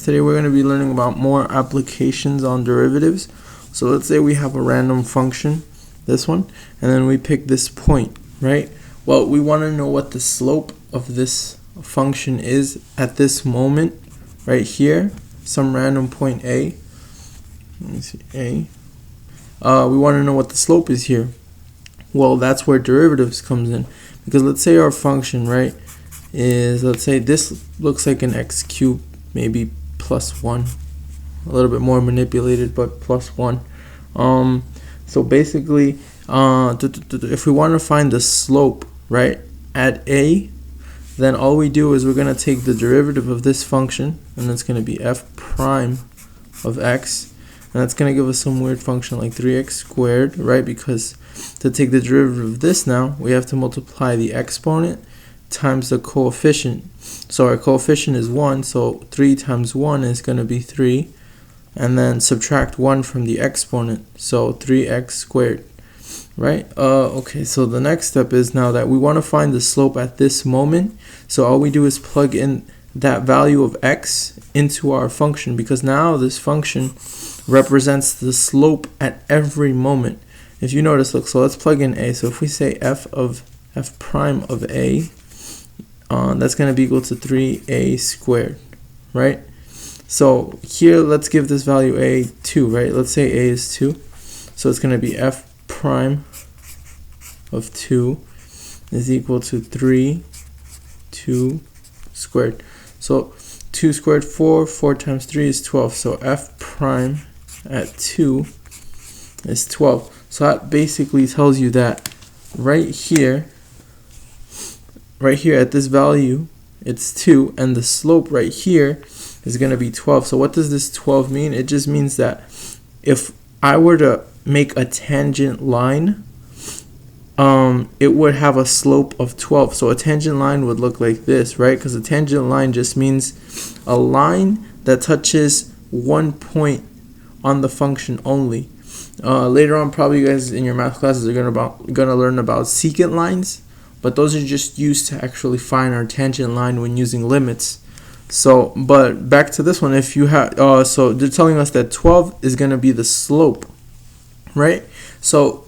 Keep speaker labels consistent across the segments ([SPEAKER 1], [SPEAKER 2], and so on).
[SPEAKER 1] Today we're going to be learning about more applications on derivatives. So let's say we have a random function, this one, and then we pick this point, right? Well, we want to know what the slope of this function is at this moment, right here, some random point A. Let me see, A. We want to know what the slope is here. Well, that's where derivatives comes in, because let's say our function, right, is, let's say this looks like an x cubed, maybe plus 1, a little bit more manipulated, but plus 1. So basically, if we want to find the slope, right, at a, then all we do is we're going to take the derivative of this function, and that's going to be f prime of x, and that's going to give us some weird function like 3x squared, right? Because to take the derivative of this now, we have to multiply the exponent times the coefficient. So our coefficient is 1, so 3 times 1 is going to be 3, and then subtract 1 from the exponent, so 3x squared, right? Okay, so the next step is now that we want to find the slope at this moment, so all we do is plug in that value of x into our function, because now this function represents the slope at every moment. If you notice, look, so let's plug in a. So if we say f prime of a, that's going to be equal to 3a squared, right? So here, let's give this value a 2, right? Let's say a is 2. So it's going to be f prime of 2 is equal to 2 squared. So 2 squared, 4 times 3 is 12. So f prime at 2 is 12. So that basically tells you that right here at this value, it's 2, and the slope right here is going to be 12. So what does this 12 mean? It just means that if I were to make a tangent line, it would have a slope of 12. So a tangent line would look like this, right? Because a tangent line just means a line that touches one point on the function only. Later on, probably you guys in your math classes are gonna learn about secant lines, but those are just used to actually find our tangent line when using limits. So, but back to this one, if you have, so they're telling us that 12 is gonna be the slope, right? So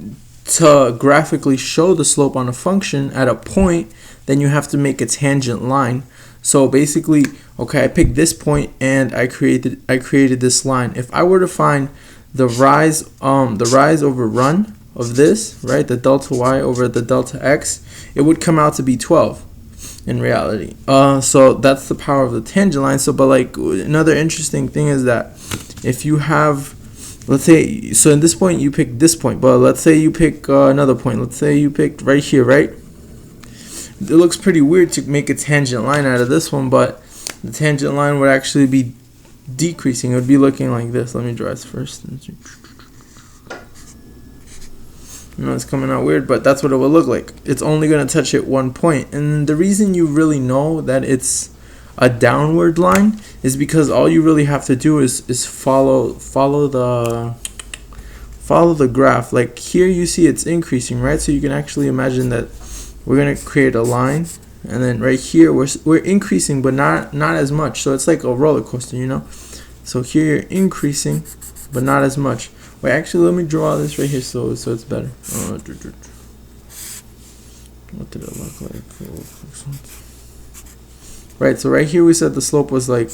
[SPEAKER 1] to graphically show the slope on a function at a point, then you have to make a tangent line. So basically, okay, I picked this point and I created this line. If I were to find the rise over run of this, right, the delta y over the delta x, it would come out to be 12 in reality. So that's the power of the tangent line. So, but like another interesting thing is that if you have, let's say, so in this point you pick this point, but let's say you pick another point. Let's say you picked right here, right? It looks pretty weird to make a tangent line out of this one, but the tangent line would actually be decreasing. It would be looking like this. Let me draw this first. It's coming out weird, but that's what it would look like. It's only going to touch at one point. And the reason you really know that it's a downward line is because all you really have to do is follow the graph. Like here you see it's increasing, right? So you can actually imagine that we're going to create a line, and then right here we're increasing, but not as much. So it's like a roller coaster, you know. So here you're increasing, but not as much. Wait, actually, let me draw this right here so it's better. What did it look like? Right. So right here we said the slope was like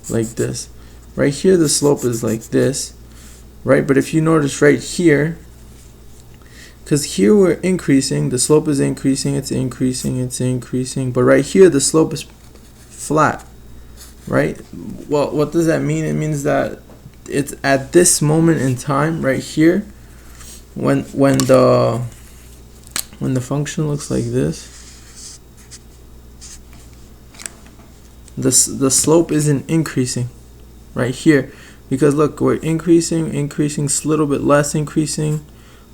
[SPEAKER 1] this. Right here the slope is like this, right? But if you notice right here, because here we're increasing, the slope is increasing, it's increasing, but right here the slope is flat, right? Well, what does that mean? It means that it's at this moment in time right here, when the function looks like this, the slope isn't increasing right here, because look, we're increasing, a little bit less increasing,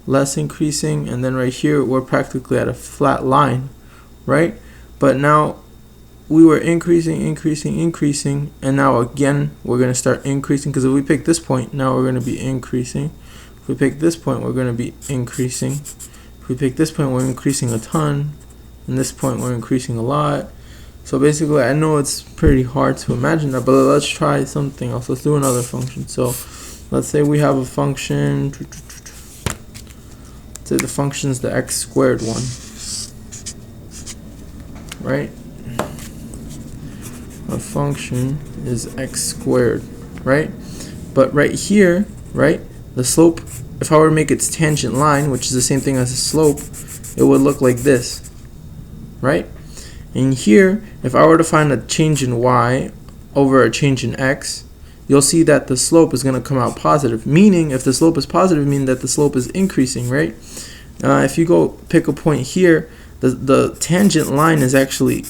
[SPEAKER 1] and then right here we're practically at a flat line, right? But now we were increasing, and now again we're going to start increasing, because if we pick this point, now we're going to be increasing. If we pick this point, we're going to be increasing. If we pick this point, we're increasing a ton, and this point we're increasing a lot. So basically, I know it's pretty hard to imagine that, but let's try something else. Let's do another function. So let's say we have a function. Let's say the function is the x squared one, right? A function is x squared, right? But right here, right, the slope, if I were to make its tangent line, which is the same thing as a slope, it would look like this, right? And here, if I were to find a change in y over a change in x, you'll see that the slope is going to come out positive. Meaning, if the slope is positive, meaning that the slope is increasing, right? If you go pick a point here, the tangent line is actually,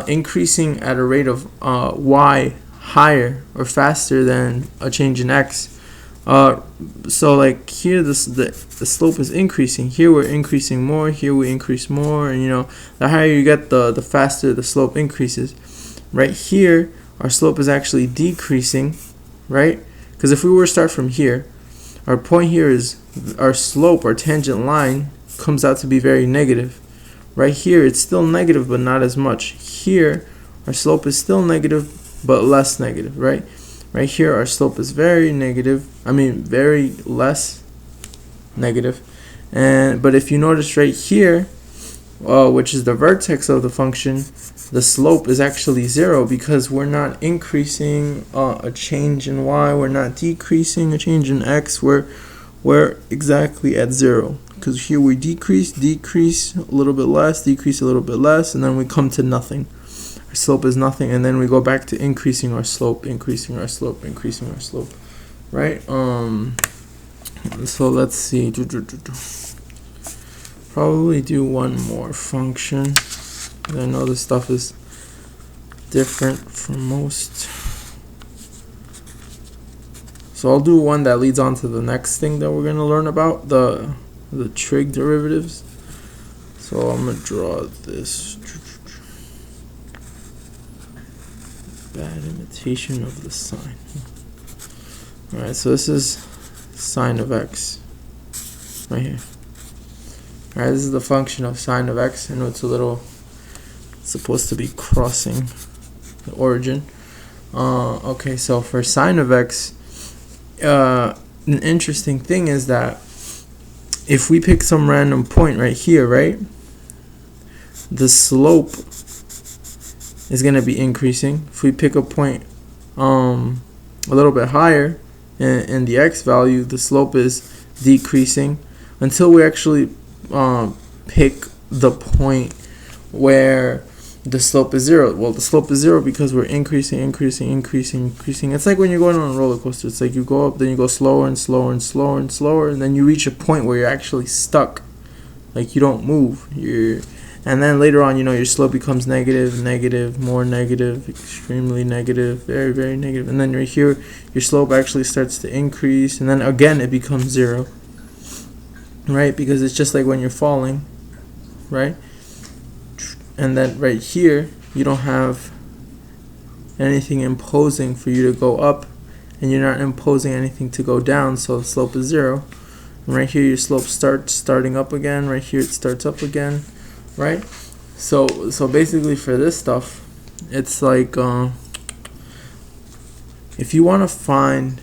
[SPEAKER 1] increasing at a rate of y higher or faster than a change in x. So like here, the slope is increasing. Here we're increasing more. Here we increase more, and the higher you get, the faster the slope increases. Right here, our slope is actually decreasing, right? Because if we were to start from here, our point here is our slope, our tangent line comes out to be very negative. Right here, it's still negative, but not as much. Here, our slope is still negative, but less negative, right? Right here, our slope is very less negative. But if you notice right here, which is the vertex of the function, the slope is actually 0 because we're not increasing a change in y, we're not decreasing a change in x, we're exactly at 0. Because here we decrease a little bit less, decrease a little bit less, and then we come to nothing. Our slope is nothing, and then we go back to increasing our slope, right? So let's see. Probably do one more function. I know this stuff is different from most. So I'll do one that leads on to the next thing that we're going to learn about, the trig derivatives. So I'm going to draw this. Bad imitation of the sign. Alright, so this is sine of x right here. Alright, this is the function of sine of x. I know it's supposed to be crossing the origin. Okay, so for sine of x, an interesting thing is that if we pick some random point right here, right, the slope is going to be increasing. If we pick a point a little bit higher in the x value, the slope is decreasing until we actually pick the point where the slope is 0. Well, the slope is 0 because we're increasing. It's like when you're going on a roller coaster. It's like you go up, then you go slower and slower, and then you reach a point where you're actually stuck. Like you don't move. And then later on, your slope becomes negative, more negative, extremely negative, very, very negative. And then right here, your slope actually starts to increase, and then again it becomes 0. Right? Because it's just like when you're falling, right? And then right here, you don't have anything imposing for you to go up, and you're not imposing anything to go down, so the slope is 0. And right here, your slope starting up again. Right here, it starts up again, right? So basically for this stuff, it's like if you want to find